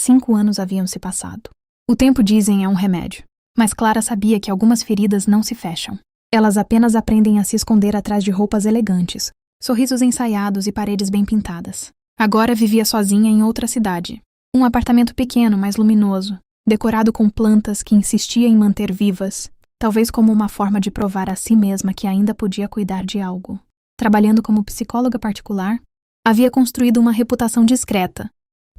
5 anos haviam se passado. O tempo, dizem, é um remédio. Mas Clara sabia que algumas feridas não se fecham. Elas apenas aprendem a se esconder atrás de roupas elegantes, sorrisos ensaiados e paredes bem pintadas. Agora vivia sozinha em outra cidade. Um apartamento pequeno, mas luminoso, decorado com plantas que insistia em manter vivas, talvez como uma forma de provar a si mesma que ainda podia cuidar de algo. Trabalhando como psicóloga particular, havia construído uma reputação discreta,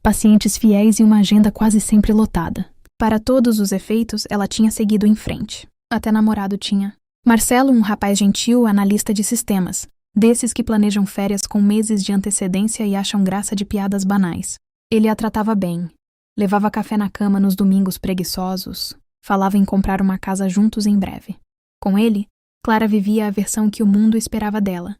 pacientes fiéis e uma agenda quase sempre lotada. Para todos os efeitos, ela tinha seguido em frente. Até namorado tinha. Marcelo, um rapaz gentil, analista de sistemas, desses que planejam férias com meses de antecedência e acham graça de piadas banais. Ele a tratava bem, levava café na cama nos domingos preguiçosos, falava em comprar uma casa juntos em breve. Com ele, Clara vivia a versão que o mundo esperava dela.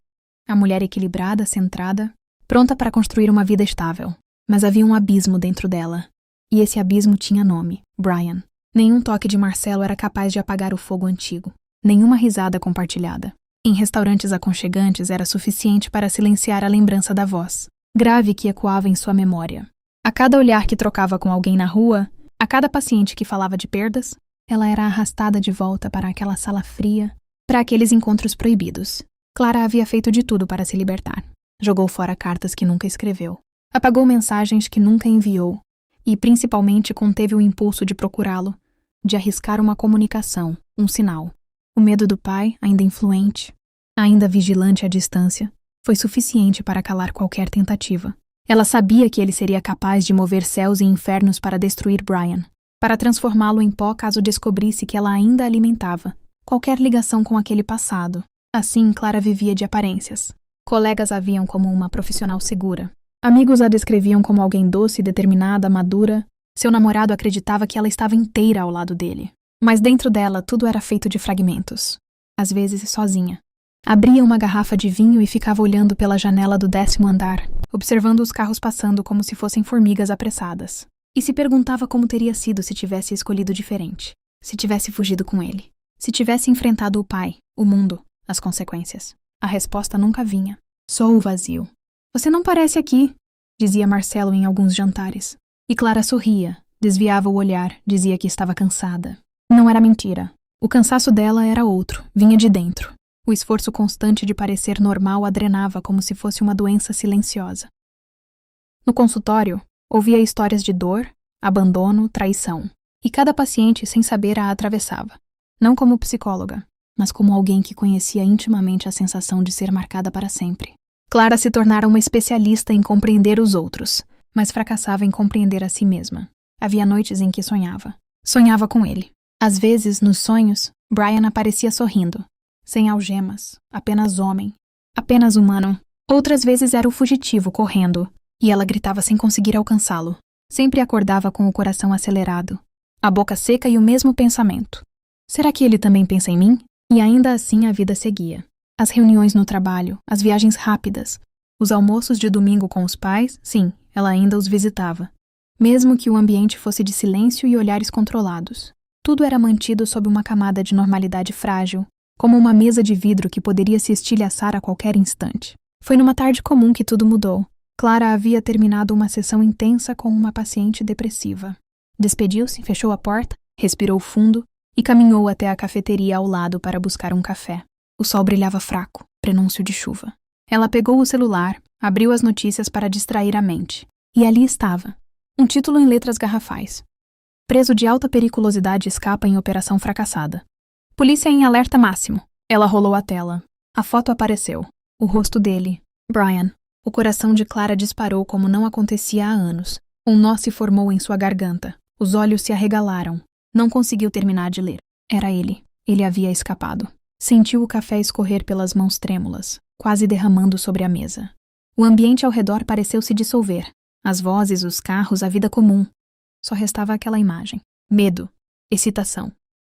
A mulher equilibrada, centrada, pronta para construir uma vida estável. Mas havia um abismo dentro dela. E esse abismo tinha nome, Brian. Nenhum toque de Marcelo era capaz de apagar o fogo antigo. Nenhuma risada compartilhada. Em restaurantes aconchegantes era suficiente para silenciar a lembrança da voz, grave que ecoava em sua memória. A cada olhar que trocava com alguém na rua, a cada paciente que falava de perdas, ela era arrastada de volta para aquela sala fria, para aqueles encontros proibidos. Clara havia feito de tudo para se libertar. Jogou fora cartas que nunca escreveu. Apagou mensagens que nunca enviou. E, principalmente, conteve o impulso de procurá-lo, de arriscar uma comunicação, um sinal. O medo do pai, ainda influente, ainda vigilante à distância, foi suficiente para calar qualquer tentativa. Ela sabia que ele seria capaz de mover céus e infernos para destruir Brian, para transformá-lo em pó caso descobrisse que ela ainda alimentava qualquer ligação com aquele passado. Assim, Clara vivia de aparências. Colegas a viam como uma profissional segura. Amigos a descreviam como alguém doce, determinada, madura. Seu namorado acreditava que ela estava inteira ao lado dele. Mas dentro dela tudo era feito de fragmentos. Às vezes sozinha. Abria uma garrafa de vinho e ficava olhando pela janela do 10º andar, observando os carros passando como se fossem formigas apressadas. E se perguntava como teria sido se tivesse escolhido diferente. Se tivesse fugido com ele. Se tivesse enfrentado o pai, o mundo, as consequências. A resposta nunca vinha. Só o vazio. Você não parece aqui, dizia Marcelo em alguns jantares. E Clara sorria, desviava o olhar, dizia que estava cansada. Não era mentira. O cansaço dela era outro, vinha de dentro. O esforço constante de parecer normal a drenava como se fosse uma doença silenciosa. No consultório, ouvia histórias de dor, abandono, traição. E cada paciente, sem saber, a atravessava. Não como psicóloga, mas como alguém que conhecia intimamente a sensação de ser marcada para sempre. Clara se tornara uma especialista em compreender os outros, mas fracassava em compreender a si mesma. Havia noites em que sonhava. Sonhava com ele. Às vezes, nos sonhos, Brian aparecia sorrindo. Sem algemas, apenas homem, apenas humano. Outras vezes era o fugitivo correndo, e ela gritava sem conseguir alcançá-lo. Sempre acordava com o coração acelerado, a boca seca e o mesmo pensamento. Será que ele também pensa em mim? E ainda assim a vida seguia. As reuniões no trabalho, as viagens rápidas, os almoços de domingo com os pais, sim, ela ainda os visitava. Mesmo que o ambiente fosse de silêncio e olhares controlados. Tudo era mantido sob uma camada de normalidade frágil, como uma mesa de vidro que poderia se estilhaçar a qualquer instante. Foi numa tarde comum que tudo mudou. Clara havia terminado uma sessão intensa com uma paciente depressiva. Despediu-se, fechou a porta, respirou fundo e caminhou até a cafeteria ao lado para buscar um café. O sol brilhava fraco, prenúncio de chuva. Ela pegou o celular, abriu as notícias para distrair a mente. E ali estava. Um título em letras garrafais. Preso de alta periculosidade escapa em operação fracassada. Polícia em alerta máximo. Ela rolou a tela. A foto apareceu. O rosto dele. Brian. O coração de Clara disparou como não acontecia há anos. Um nó se formou em sua garganta. Os olhos se arregalaram. Não conseguiu terminar de ler. Era ele. Ele havia escapado. Sentiu o café escorrer pelas mãos trêmulas, quase derramando sobre a mesa. O ambiente ao redor pareceu se dissolver. As vozes, os carros, a vida comum. Só restava aquela imagem. Medo. Excitação.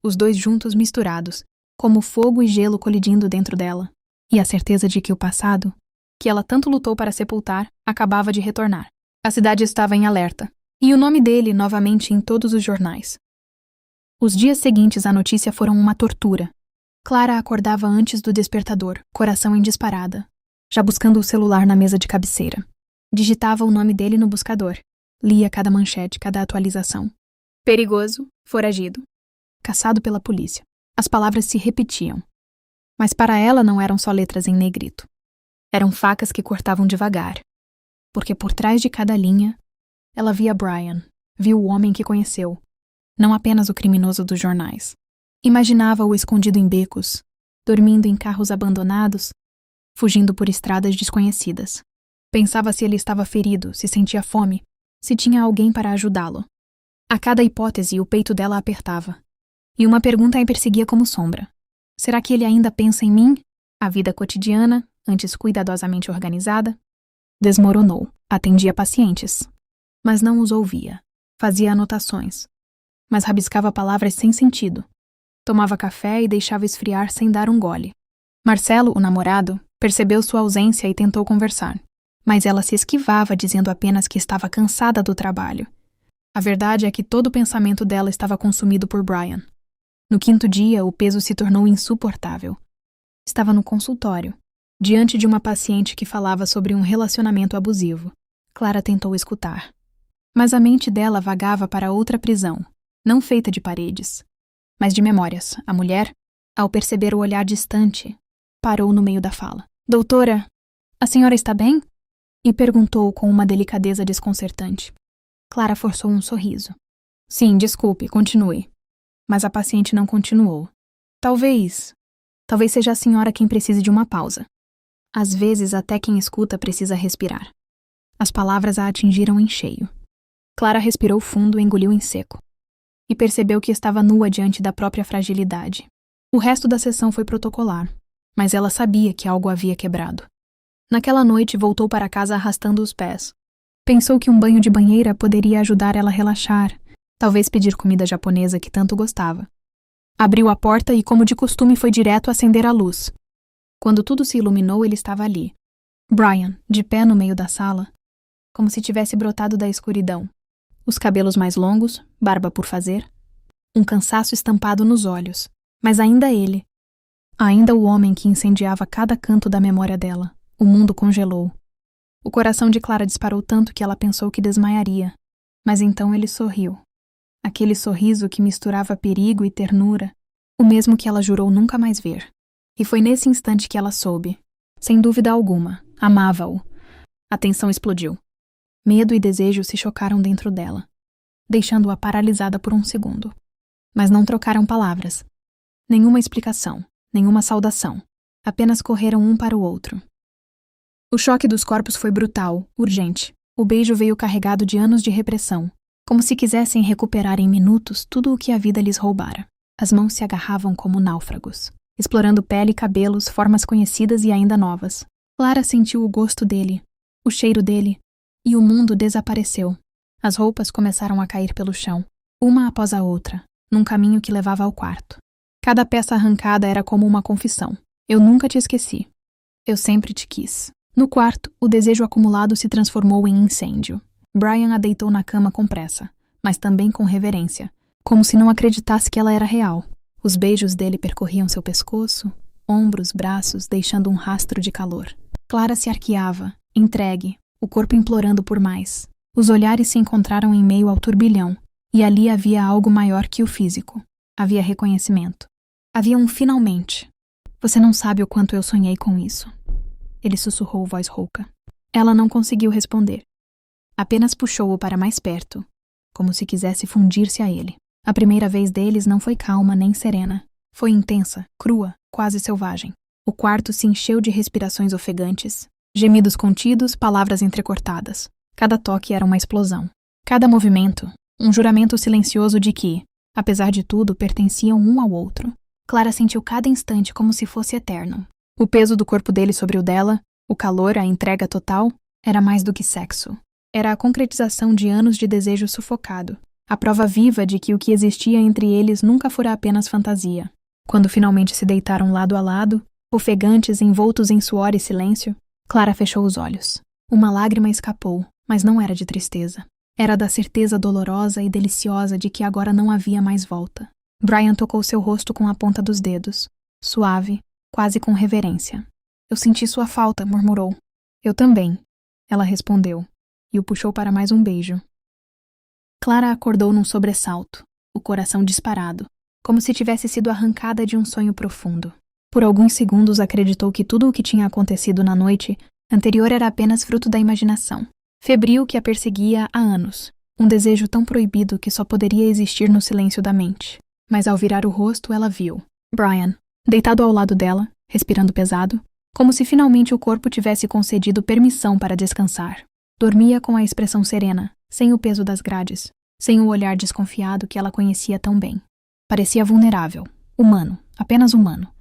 Os dois juntos misturados, como fogo e gelo colidindo dentro dela. E a certeza de que o passado, que ela tanto lutou para sepultar, acabava de retornar. A cidade estava em alerta. E o nome dele novamente em todos os jornais. Os dias seguintes à notícia foram uma tortura. Clara acordava antes do despertador, coração em disparada, já buscando o celular na mesa de cabeceira. Digitava o nome dele no buscador. Lia cada manchete, cada atualização. Perigoso, foragido, caçado pela polícia. As palavras se repetiam. Mas para ela não eram só letras em negrito. Eram facas que cortavam devagar. Porque por trás de cada linha, ela via Brian, viu o homem que conheceu, não apenas o criminoso dos jornais. Imaginava-o escondido em becos, dormindo em carros abandonados, fugindo por estradas desconhecidas. Pensava se ele estava ferido, se sentia fome, se tinha alguém para ajudá-lo. A cada hipótese, o peito dela apertava. E uma pergunta a perseguia como sombra. Será que ele ainda pensa em mim? A vida cotidiana, antes cuidadosamente organizada, desmoronou. Atendia pacientes, mas não os ouvia. Fazia anotações, mas rabiscava palavras sem sentido. Tomava café e deixava esfriar sem dar um gole. Marcelo, o namorado, percebeu sua ausência e tentou conversar, mas ela se esquivava, dizendo apenas que estava cansada do trabalho. A verdade é que todo o pensamento dela estava consumido por Brian. No quinto dia, o peso se tornou insuportável. Estava no consultório, diante de uma paciente que falava sobre um relacionamento abusivo. Clara tentou escutar. Mas a mente dela vagava para outra prisão, não feita de paredes, mas de memórias. A mulher, ao perceber o olhar distante, parou no meio da fala. Doutora, a senhora está bem? E perguntou com uma delicadeza desconcertante. Clara forçou um sorriso. Sim, desculpe, continue. Mas a paciente não continuou. Talvez seja a senhora quem precise de uma pausa. Às vezes, até quem escuta precisa respirar. As palavras a atingiram em cheio. Clara respirou fundo e engoliu em seco. E percebeu que estava nua diante da própria fragilidade. O resto da sessão foi protocolar, mas ela sabia que algo havia quebrado. Naquela noite, voltou para casa arrastando os pés. Pensou que um banho de banheira poderia ajudar ela a relaxar, talvez pedir comida japonesa que tanto gostava. Abriu a porta e, como de costume, foi direto acender a luz. Quando tudo se iluminou, ele estava ali. Brian, de pé no meio da sala, como se tivesse brotado da escuridão. Os cabelos mais longos, barba por fazer, um cansaço estampado nos olhos, mas ainda ele. Ainda o homem que incendiava cada canto da memória dela. O mundo congelou. O coração de Clara disparou tanto que ela pensou que desmaiaria. Mas então ele sorriu. Aquele sorriso que misturava perigo e ternura, o mesmo que ela jurou nunca mais ver. E foi nesse instante que ela soube. Sem dúvida alguma, amava-o. A tensão explodiu. Medo e desejo se chocaram dentro dela, deixando-a paralisada por um segundo. Mas não trocaram palavras. Nenhuma explicação, nenhuma saudação. Apenas correram um para o outro. O choque dos corpos foi brutal, urgente. O beijo veio carregado de anos de repressão, como se quisessem recuperar em minutos tudo o que a vida lhes roubara. As mãos se agarravam como náufragos, explorando pele e cabelos, formas conhecidas e ainda novas. Clara sentiu o gosto dele, o cheiro dele, e o mundo desapareceu. As roupas começaram a cair pelo chão, uma após a outra, num caminho que levava ao quarto. Cada peça arrancada era como uma confissão. Eu nunca te esqueci. Eu sempre te quis. No quarto, o desejo acumulado se transformou em incêndio. Brian a deitou na cama com pressa, mas também com reverência, como se não acreditasse que ela era real. Os beijos dele percorriam seu pescoço, ombros, braços, deixando um rastro de calor. Clara se arqueava, entregue, o corpo implorando por mais. Os olhares se encontraram em meio ao turbilhão, e ali havia algo maior que o físico. Havia reconhecimento. Havia um finalmente. Você não sabe o quanto eu sonhei com isso. Ele sussurrou voz rouca. Ela não conseguiu responder. Apenas puxou-o para mais perto, como se quisesse fundir-se a ele. A primeira vez deles não foi calma nem serena. Foi intensa, crua, quase selvagem. O quarto se encheu de respirações ofegantes, gemidos contidos, palavras entrecortadas. Cada toque era uma explosão. Cada movimento, um juramento silencioso de que, apesar de tudo, pertenciam um ao outro. Clara sentiu cada instante como se fosse eterno. O peso do corpo dele sobre o dela, o calor, a entrega total, era mais do que sexo. Era a concretização de anos de desejo sufocado. A prova viva de que o que existia entre eles nunca fora apenas fantasia. Quando finalmente se deitaram lado a lado, ofegantes, envoltos em suor e silêncio, Clara fechou os olhos. Uma lágrima escapou, mas não era de tristeza. Era da certeza dolorosa e deliciosa de que agora não havia mais volta. Brian tocou seu rosto com a ponta dos dedos, suave, quase com reverência. Eu senti sua falta, murmurou. Eu também, ela respondeu, e o puxou para mais um beijo. Clara acordou num sobressalto, o coração disparado, como se tivesse sido arrancada de um sonho profundo. Por alguns segundos acreditou que tudo o que tinha acontecido na noite anterior era apenas fruto da imaginação, febril que a perseguia há anos, um desejo tão proibido que só poderia existir no silêncio da mente. Mas ao virar o rosto, ela viu Brian, deitado ao lado dela, respirando pesado, como se finalmente o corpo tivesse concedido permissão para descansar. Dormia com a expressão serena, sem o peso das grades, sem o olhar desconfiado que ela conhecia tão bem. Parecia vulnerável, humano, apenas humano.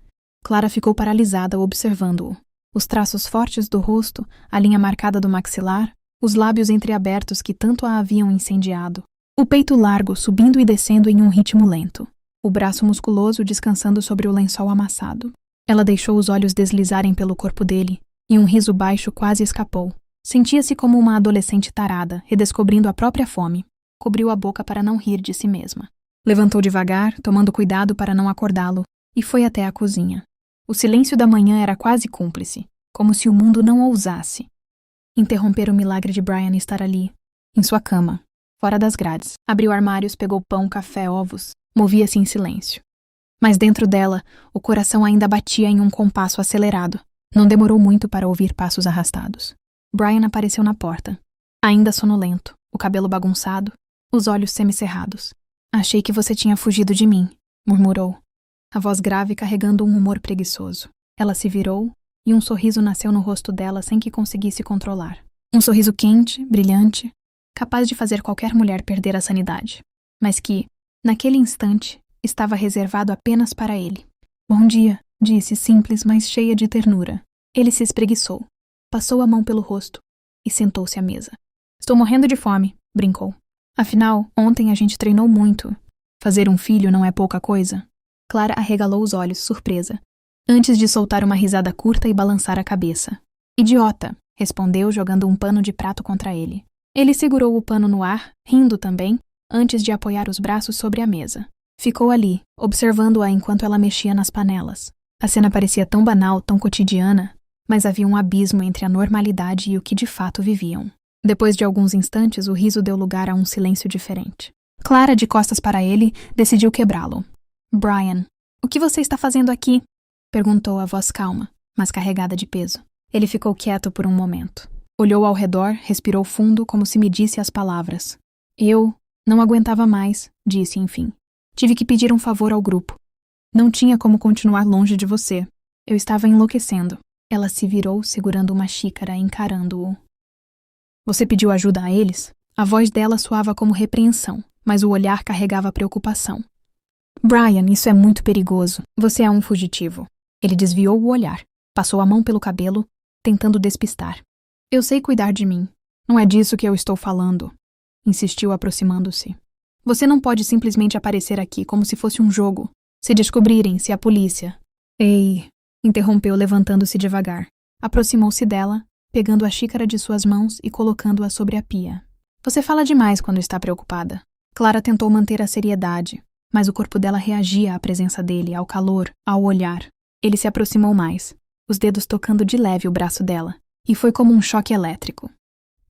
Clara ficou paralisada observando-o. Os traços fortes do rosto, a linha marcada do maxilar, os lábios entreabertos que tanto a haviam incendiado. O peito largo subindo e descendo em um ritmo lento. O braço musculoso descansando sobre o lençol amassado. Ela deixou os olhos deslizarem pelo corpo dele, e um riso baixo quase escapou. Sentia-se como uma adolescente tarada, redescobrindo a própria fome. Cobriu a boca para não rir de si mesma. Levantou devagar, tomando cuidado para não acordá-lo, e foi até a cozinha. O silêncio da manhã era quase cúmplice, como se o mundo não ousasse interromper o milagre de Brian estar ali, em sua cama, fora das grades. Abriu armários, pegou pão, café, ovos, movia-se em silêncio. Mas dentro dela, o coração ainda batia em um compasso acelerado. Não demorou muito para ouvir passos arrastados. Brian apareceu na porta, ainda sonolento, o cabelo bagunçado, os olhos semicerrados. "Achei que você tinha fugido de mim", murmurou, a voz grave carregando um humor preguiçoso. Ela se virou e um sorriso nasceu no rosto dela sem que conseguisse controlar. Um sorriso quente, brilhante, capaz de fazer qualquer mulher perder a sanidade, mas que, naquele instante, estava reservado apenas para ele. "Bom dia", disse, simples, mas cheia de ternura. Ele se espreguiçou, passou a mão pelo rosto e sentou-se à mesa. "Estou morrendo de fome", brincou. "Afinal, ontem a gente treinou muito. Fazer um filho não é pouca coisa." Clara arregalou os olhos, surpresa, antes de soltar uma risada curta e balançar a cabeça. "Idiota", respondeu, jogando um pano de prato contra ele. Ele segurou o pano no ar, rindo também, antes de apoiar os braços sobre a mesa. Ficou ali, observando-a enquanto ela mexia nas panelas. A cena parecia tão banal, tão cotidiana, mas havia um abismo entre a normalidade e o que de fato viviam. Depois de alguns instantes, o riso deu lugar a um silêncio diferente. Clara, de costas para ele, decidiu quebrá-lo. "Brian, o que você está fazendo aqui?" perguntou a voz calma, mas carregada de peso. Ele ficou quieto por um momento. Olhou ao redor, respirou fundo como se medisse as palavras. "Eu não aguentava mais", disse enfim. "Tive que pedir um favor ao grupo. Não tinha como continuar longe de você. Eu estava enlouquecendo." Ela se virou, segurando uma xícara, encarando-o. "Você pediu ajuda a eles?" A voz dela soava como repreensão, mas o olhar carregava preocupação. "Brian, isso é muito perigoso. Você é um fugitivo." Ele desviou o olhar, passou a mão pelo cabelo, tentando despistar. "Eu sei cuidar de mim. Não é disso que eu estou falando", insistiu, aproximando-se. "Você não pode simplesmente aparecer aqui como se fosse um jogo. Se descobrirem, se a polícia..." "Ei", interrompeu, levantando-se devagar. Aproximou-se dela, pegando a xícara de suas mãos e colocando-a sobre a pia. "Você fala demais quando está preocupada." Clara tentou manter a seriedade, mas o corpo dela reagia à presença dele, ao calor, ao olhar. Ele se aproximou mais, os dedos tocando de leve o braço dela, e foi como um choque elétrico.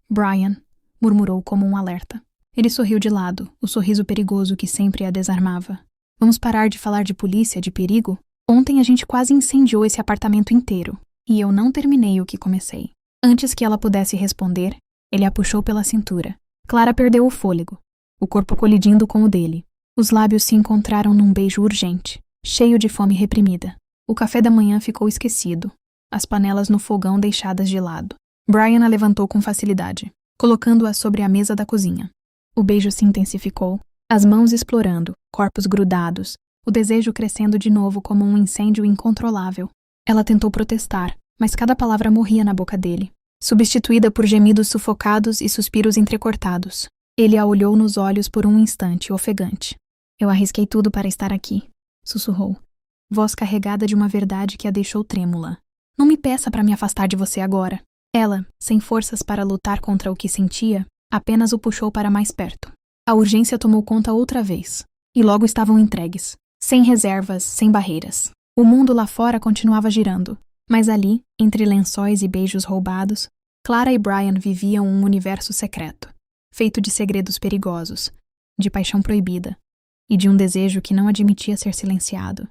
"Brian", murmurou como um alerta. Ele sorriu de lado, o sorriso perigoso que sempre a desarmava. "Vamos parar de falar de polícia, de perigo? Ontem a gente quase incendiou esse apartamento inteiro, e eu não terminei o que comecei." Antes que ela pudesse responder, ele a puxou pela cintura. Clara perdeu o fôlego, o corpo colidindo com o dele. Os lábios se encontraram num beijo urgente, cheio de fome reprimida. O café da manhã ficou esquecido, as panelas no fogão deixadas de lado. Brian a levantou com facilidade, colocando-a sobre a mesa da cozinha. O beijo se intensificou, as mãos explorando, corpos grudados, o desejo crescendo de novo como um incêndio incontrolável. Ela tentou protestar, mas cada palavra morria na boca dele, substituída por gemidos sufocados e suspiros entrecortados. Ele a olhou nos olhos por um instante, ofegante. "Eu arrisquei tudo para estar aqui", sussurrou, voz carregada de uma verdade que a deixou trêmula. "Não me peça para me afastar de você agora." Ela, sem forças para lutar contra o que sentia, apenas o puxou para mais perto. A urgência tomou conta outra vez, e logo estavam entregues, sem reservas, sem barreiras. O mundo lá fora continuava girando, mas ali, entre lençóis e beijos roubados, Clara e Brian viviam um universo secreto, feito de segredos perigosos, de paixão proibida e de um desejo que não admitia ser silenciado.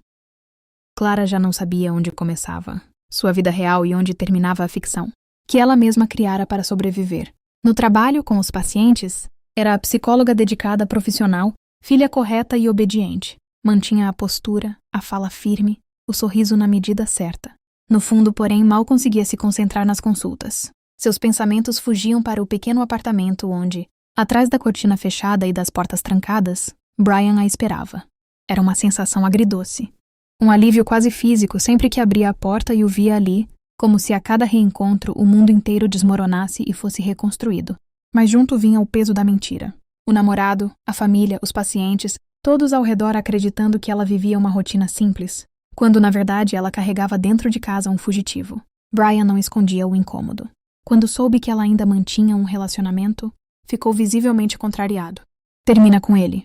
Clara já não sabia onde começava sua vida real e onde terminava a ficção, que ela mesma criara para sobreviver. No trabalho com os pacientes, era a psicóloga dedicada profissional, filha correta e obediente. Mantinha a postura, a fala firme, o sorriso na medida certa. No fundo, porém, mal conseguia se concentrar nas consultas. Seus pensamentos fugiam para o pequeno apartamento onde, atrás da cortina fechada e das portas trancadas, Brian a esperava. Era uma sensação agridoce. Um alívio quase físico sempre que abria a porta e o via ali, como se a cada reencontro o mundo inteiro desmoronasse e fosse reconstruído. Mas junto vinha o peso da mentira. O namorado, a família, os pacientes, todos ao redor acreditando que ela vivia uma rotina simples, quando na verdade ela carregava dentro de casa um fugitivo. Brian não escondia o incômodo. Quando soube que ela ainda mantinha um relacionamento, ficou visivelmente contrariado. Termina com ele.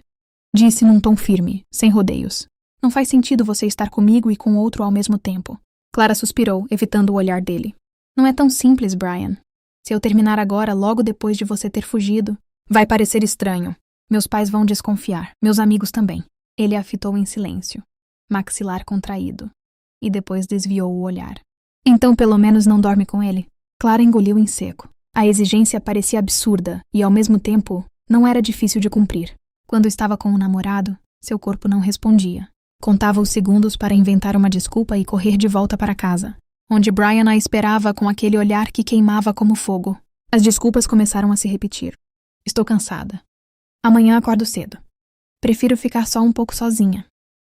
Disse num tom firme, sem rodeios. Não faz sentido você estar comigo e com outro ao mesmo tempo. Clara suspirou, evitando o olhar dele. Não é tão simples, Brian. Se eu terminar agora, logo depois de você ter fugido, vai parecer estranho. Meus pais vão desconfiar, meus amigos também. Ele a fitou em silêncio, maxilar contraído, e depois desviou o olhar. Então pelo menos não dorme com ele? Clara engoliu em seco. A exigência parecia absurda e, ao mesmo tempo, não era difícil de cumprir. Quando estava com o namorado, seu corpo não respondia. Contava os segundos para inventar uma desculpa e correr de volta para casa, onde Brian a esperava com aquele olhar que queimava como fogo. As desculpas começaram a se repetir. Estou cansada. Amanhã acordo cedo. Prefiro ficar só um pouco sozinha.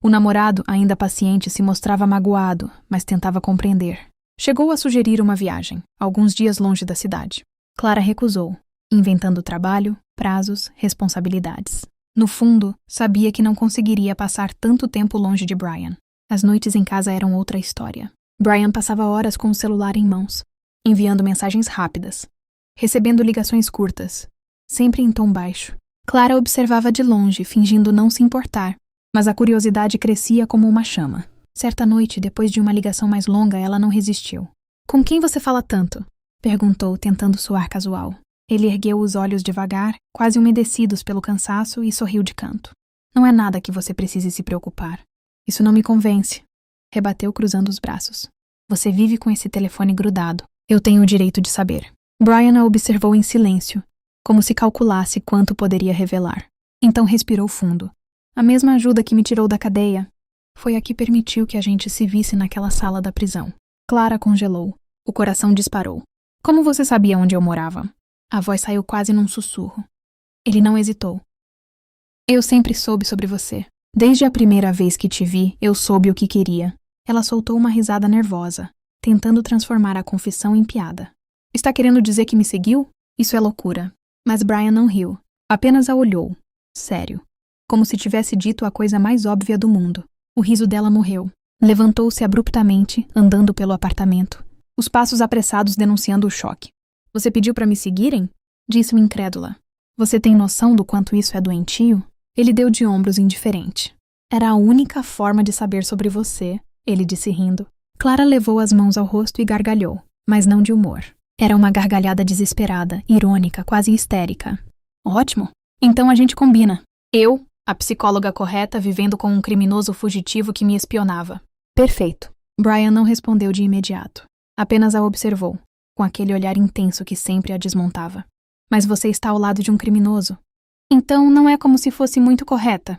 O namorado, ainda paciente, se mostrava magoado, mas tentava compreender. Chegou a sugerir uma viagem, alguns dias longe da cidade. Clara recusou, inventando trabalho, prazos, responsabilidades. No fundo, sabia que não conseguiria passar tanto tempo longe de Brian. As noites em casa eram outra história. Brian passava horas com o celular em mãos, enviando mensagens rápidas, recebendo ligações curtas, sempre em tom baixo. Clara observava de longe, fingindo não se importar, mas a curiosidade crescia como uma chama. Certa noite, depois de uma ligação mais longa, ela não resistiu. Com quem você fala tanto? Perguntou, tentando soar casual. Ele ergueu os olhos devagar, quase umedecidos pelo cansaço, e sorriu de canto. Não é nada que você precise se preocupar. Isso não me convence. Rebateu cruzando os braços. Você vive com esse telefone grudado. Eu tenho o direito de saber. Brian a observou em silêncio, como se calculasse quanto poderia revelar. Então respirou fundo. A mesma ajuda que me tirou da cadeia foi a que permitiu que a gente se visse naquela sala da prisão. Clara congelou. O coração disparou. Como você sabia onde eu morava? A voz saiu quase num sussurro. Ele não hesitou. Eu sempre soube sobre você. Desde a primeira vez que te vi, eu soube o que queria. Ela soltou uma risada nervosa, tentando transformar a confissão em piada. Está querendo dizer que me seguiu? Isso é loucura. Mas Brian não riu. Apenas a olhou. Sério. Como se tivesse dito a coisa mais óbvia do mundo. O riso dela morreu. Levantou-se abruptamente, andando pelo apartamento, os passos apressados denunciando o choque. Você pediu para me seguirem? Disse-me incrédula. Você tem noção do quanto isso é doentio? Ele deu de ombros indiferente. Era a única forma de saber sobre você, ele disse rindo. Clara levou as mãos ao rosto e gargalhou, mas não de humor. Era uma gargalhada desesperada, irônica, quase histérica. Ótimo. Então a gente combina. Eu, a psicóloga correta, vivendo com um criminoso fugitivo que me espionava. Perfeito. Brian não respondeu de imediato. Apenas a observou, com aquele olhar intenso que sempre a desmontava. Mas você está ao lado de um criminoso. Então não é como se fosse muito correta.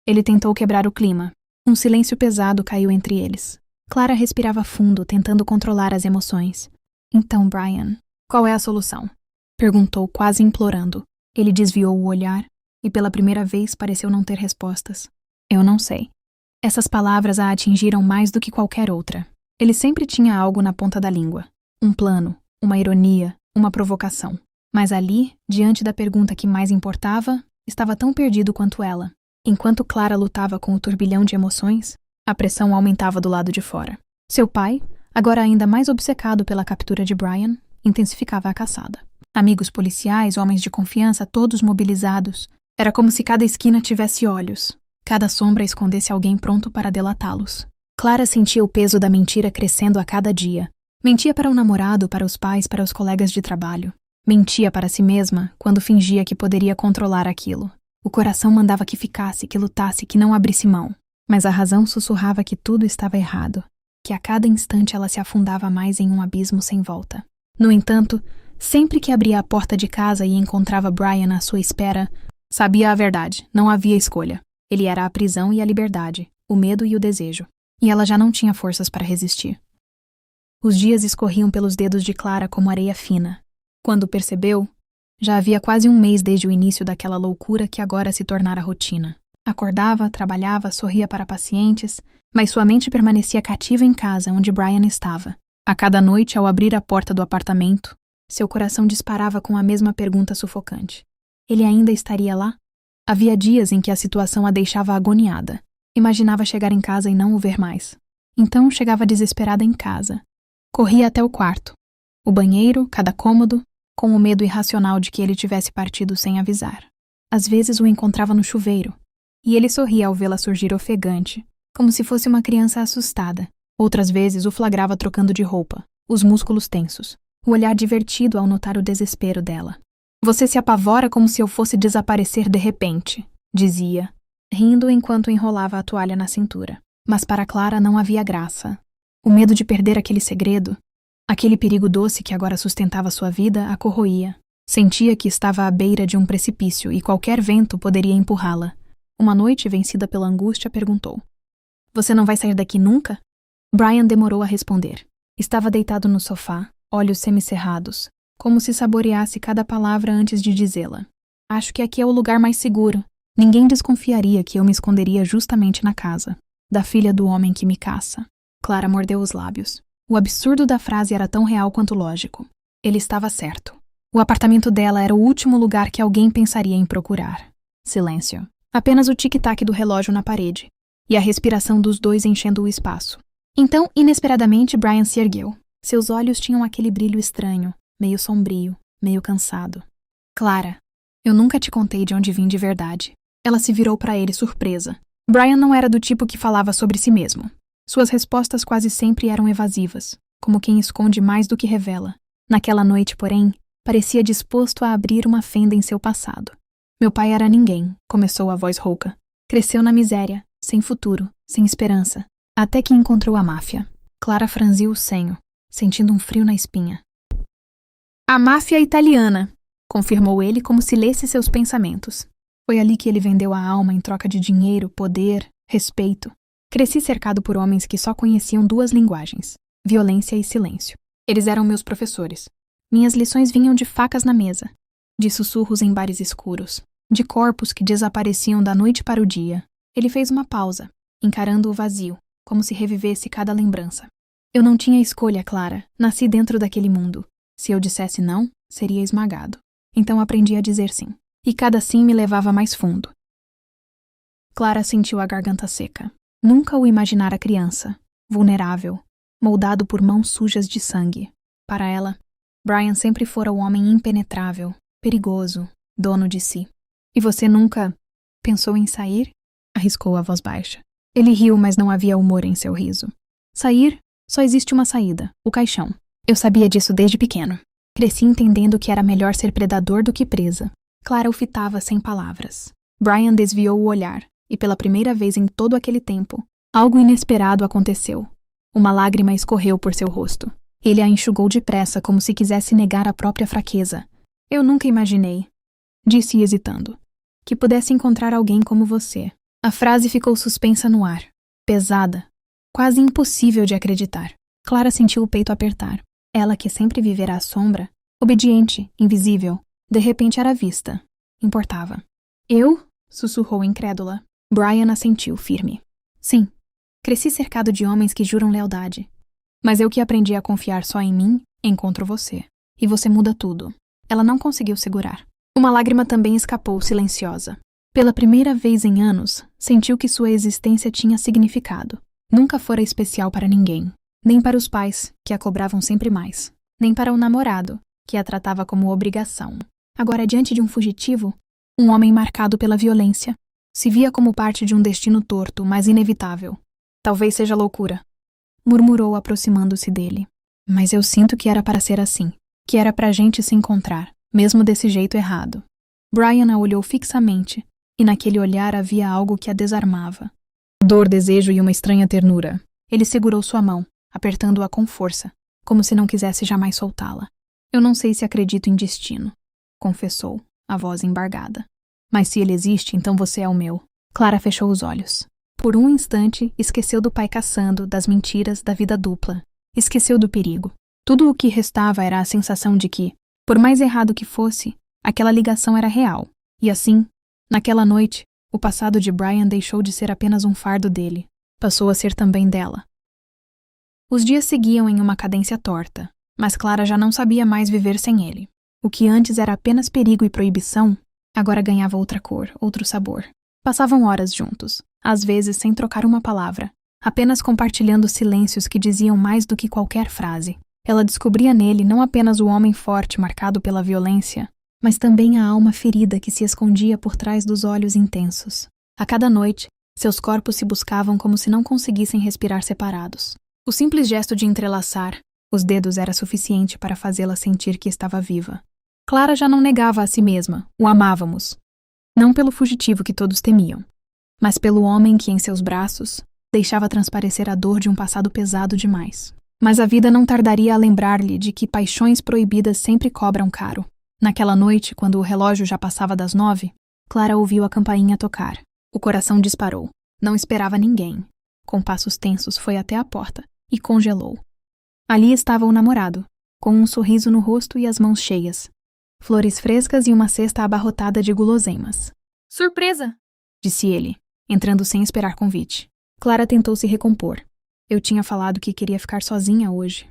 Ele tentou quebrar o clima. Um silêncio pesado caiu entre eles. Clara respirava fundo, tentando controlar as emoções. Então, Brian, qual é a solução? Perguntou, quase implorando. Ele desviou o olhar e pela primeira vez pareceu não ter respostas. Eu não sei. Essas palavras a atingiram mais do que qualquer outra. Ele sempre tinha algo na ponta da língua. Um plano, uma ironia, uma provocação. Mas ali, diante da pergunta que mais importava, estava tão perdido quanto ela. Enquanto Clara lutava com o turbilhão de emoções, a pressão aumentava do lado de fora. Seu pai, agora ainda mais obcecado pela captura de Brian, intensificava a caçada. Amigos policiais, homens de confiança, todos mobilizados. Era como se cada esquina tivesse olhos. Cada sombra escondesse alguém pronto para delatá-los. Clara sentia o peso da mentira crescendo a cada dia. Mentia para o namorado, para os pais, para os colegas de trabalho. Mentia para si mesma quando fingia que poderia controlar aquilo. O coração mandava que ficasse, que lutasse, que não abrisse mão. Mas a razão sussurrava que tudo estava errado, que a cada instante ela se afundava mais em um abismo sem volta. No entanto, sempre que abria a porta de casa e encontrava Brian à sua espera, sabia a verdade, não havia escolha. Ele era a prisão e a liberdade, o medo e o desejo. E ela já não tinha forças para resistir. Os dias escorriam pelos dedos de Clara como areia fina. Quando percebeu, já havia quase um mês desde o início daquela loucura que agora se tornara rotina. Acordava, trabalhava, sorria para pacientes, mas sua mente permanecia cativa em casa onde Brian estava. A cada noite, ao abrir a porta do apartamento, seu coração disparava com a mesma pergunta sufocante. Ele ainda estaria lá? Havia dias em que a situação a deixava agoniada. Imaginava chegar em casa e não o ver mais. Então chegava desesperada em casa. Corria até o quarto. O banheiro, cada cômodo, com o medo irracional de que ele tivesse partido sem avisar. Às vezes o encontrava no chuveiro, e ele sorria ao vê-la surgir ofegante, como se fosse uma criança assustada. Outras vezes o flagrava trocando de roupa, os músculos tensos, o olhar divertido ao notar o desespero dela. Você se apavora como se eu fosse desaparecer de repente, dizia, rindo enquanto enrolava a toalha na cintura. Mas para Clara não havia graça. O medo de perder aquele segredo, aquele perigo doce que agora sustentava sua vida, a corroía. Sentia que estava à beira de um precipício e qualquer vento poderia empurrá-la. Uma noite, vencida pela angústia, perguntou: "Você não vai sair daqui nunca?" Brian demorou a responder. Estava deitado no sofá, olhos semicerrados, como se saboreasse cada palavra antes de dizê-la. "Acho que aqui é o lugar mais seguro. Ninguém desconfiaria que eu me esconderia justamente na casa da filha do homem que me caça." Clara mordeu os lábios. O absurdo da frase era tão real quanto lógico. Ele estava certo. O apartamento dela era o último lugar que alguém pensaria em procurar. Silêncio. Apenas o tic-tac do relógio na parede, e a respiração dos dois enchendo o espaço. Então, inesperadamente, Brian se ergueu. Seus olhos tinham aquele brilho estranho, meio sombrio, meio cansado. "Clara, eu nunca te contei de onde vim de verdade." Ela se virou para ele surpresa. Brian não era do tipo que falava sobre si mesmo. Suas respostas quase sempre eram evasivas, como quem esconde mais do que revela. Naquela noite, porém, parecia disposto a abrir uma fenda em seu passado. "Meu pai era ninguém", começou a voz rouca. "Cresceu na miséria, sem futuro, sem esperança, até que encontrou a máfia." Clara franziu o senho, sentindo um frio na espinha. "A máfia italiana", confirmou ele como se lesse seus pensamentos. "Foi ali que ele vendeu a alma em troca de dinheiro, poder, respeito. Cresci cercado por homens que só conheciam duas linguagens, violência e silêncio. Eles eram meus professores. Minhas lições vinham de facas na mesa, de sussurros em bares escuros, de corpos que desapareciam da noite para o dia." Ele fez uma pausa, encarando o vazio, como se revivesse cada lembrança. "Eu não tinha escolha, Clara. Nasci dentro daquele mundo. Se eu dissesse não, seria esmagado. Então aprendi a dizer sim. E cada sim me levava mais fundo." Clara sentiu a garganta seca. Nunca o imaginara criança, vulnerável, moldado por mãos sujas de sangue. Para ela, Brian sempre fora o homem impenetrável, perigoso, dono de si. "E você nunca pensou em sair?" arriscou a voz baixa. Ele riu, mas não havia humor em seu riso. "Sair? Só existe uma saída, o caixão. Eu sabia disso desde pequeno. Cresci entendendo que era melhor ser predador do que presa." Clara o fitava sem palavras. Brian desviou o olhar, e pela primeira vez em todo aquele tempo, algo inesperado aconteceu. Uma lágrima escorreu por seu rosto. Ele a enxugou depressa, como se quisesse negar a própria fraqueza. "Eu nunca imaginei", disse hesitando, "que pudesse encontrar alguém como você." A frase ficou suspensa no ar, pesada, quase impossível de acreditar. Clara sentiu o peito apertar. Ela, que sempre vivera à sombra, obediente, invisível, de repente era vista. Importava. "Eu?" sussurrou incrédula. Brian assentiu firme. "Sim, cresci cercado de homens que juram lealdade. Mas eu que aprendi a confiar só em mim, encontro você. E você muda tudo." Ela não conseguiu segurar. Uma lágrima também escapou silenciosa. Pela primeira vez em anos, sentiu que sua existência tinha significado. Nunca fora especial para ninguém. Nem para os pais, que a cobravam sempre mais. Nem para o namorado, que a tratava como obrigação. Agora, diante de um fugitivo, um homem marcado pela violência, se via como parte de um destino torto, mas inevitável. "Talvez seja loucura", murmurou aproximando-se dele. "Mas eu sinto que era para ser assim. Que era pra gente se encontrar, mesmo desse jeito errado." Brian a olhou fixamente, e naquele olhar havia algo que a desarmava. Dor, desejo e uma estranha ternura. Ele segurou sua mão, apertando-a com força, como se não quisesse jamais soltá-la. Eu não sei se acredito em destino, confessou, a voz embargada. Mas se ele existe, então você é o meu. Clara fechou os olhos. Por um instante, esqueceu do pai caçando, das mentiras, da vida dupla. Esqueceu do perigo. Tudo o que restava era a sensação de que, por mais errado que fosse, aquela ligação era real. E assim, naquela noite, o passado de Brian deixou de ser apenas um fardo dele. Passou a ser também dela. Os dias seguiam em uma cadência torta, mas Clara já não sabia mais viver sem ele. O que antes era apenas perigo e proibição, agora ganhava outra cor, outro sabor. Passavam horas juntos, às vezes sem trocar uma palavra, apenas compartilhando silêncios que diziam mais do que qualquer frase. Ela descobria nele não apenas o homem forte marcado pela violência, mas também a alma ferida que se escondia por trás dos olhos intensos. A cada noite, seus corpos se buscavam como se não conseguissem respirar separados. O simples gesto de entrelaçar os dedos era suficiente para fazê-la sentir que estava viva. Clara já não negava a si mesma, o amávamos. Não pelo fugitivo que todos temiam, mas pelo homem que, em seus braços, deixava transparecer a dor de um passado pesado demais. Mas a vida não tardaria a lembrar-lhe de que paixões proibidas sempre cobram caro. Naquela noite, quando o relógio já passava das 9, Clara ouviu a campainha tocar. O coração disparou. Não esperava ninguém. Com passos tensos foi até a porta e congelou. Ali estava o namorado, com um sorriso no rosto e as mãos cheias. Flores frescas e uma cesta abarrotada de guloseimas. Surpresa! Disse ele, entrando sem esperar convite. Clara tentou se recompor. Eu tinha falado que queria ficar sozinha hoje.